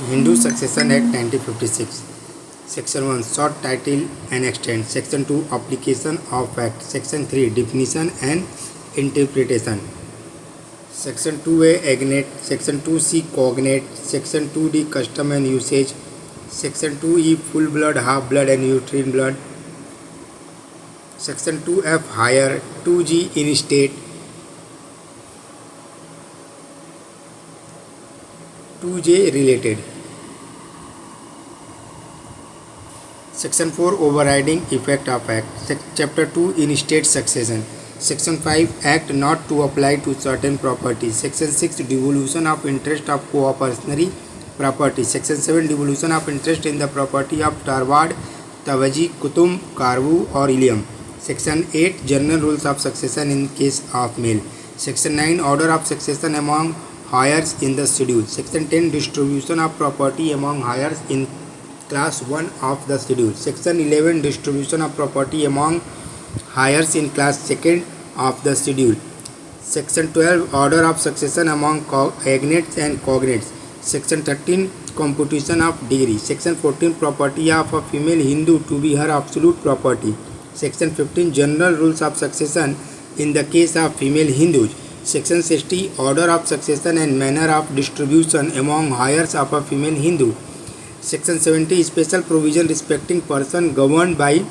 Hindu Succession Act 1956. Section 1 Short Title and Extent. Section 2 Application of Act. Section 3 Definition and Interpretation. Section 2A Agnate. Section 2C Cognate. Section 2D Custom and Usage. Section 2E Full blood, half blood and uterine blood. Section 2F Hire. 2G Instate. 2J Related. Section 4 Overriding Effect of Act. Chapter 2 Instate Succession. Section 5 Act not to apply to certain properties. Section 6 Devolution of interest of cooperationary property. Section 7 Devolution of interest in the property of Tarwad, Tawaji, Kutum, Karvu or Ilium. Section 8 General Rules of Succession in case of male. Section 9 Order of succession among heirs in the schedule. Section 10 Distribution of property among heirs in class 1 of the schedule. Section 11 Distribution of property among heirs in class 2 of the schedule. Section 12 Order of succession among agnates and cognates. Section 13 Computation of degree. Section 14 Property of a female Hindu to be her absolute property. Section 15 General Rules of Succession in the case of female Hindus. Section 60 Order of succession and manner of distribution among heirs of a female Hindu. Section 70 Special provision respecting person governed by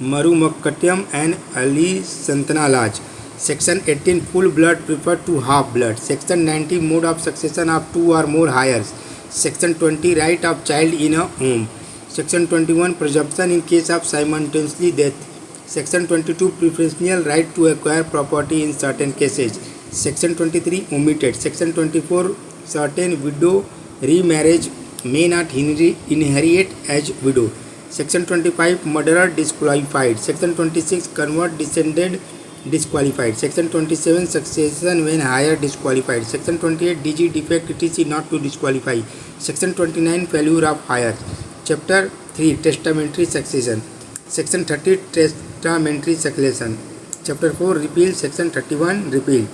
Marumakkatyam and Ali Santana laws. Section 18 Full blood preferred to half blood. Section 90 Mode of succession of 2 or more heirs. Section 20 Right of child in a home. Section 21 Presumption in case of simultaneously death. Section 22 Preferential right to acquire property in certain cases. Section 23 Omitted. Section 24 Certain widow remarriage may not inherit as widow. Section 25 Murderer disqualified. Section 26 Convert descended disqualified. Section 27 Succession when higher disqualified. Section 28 DG defect etc. not to disqualify. Section 29 Failure of hire. Chapter 3 Testamentary succession. Section 30 Testamentary succession. Chapter 4 Repeal. Section 31 Repeal.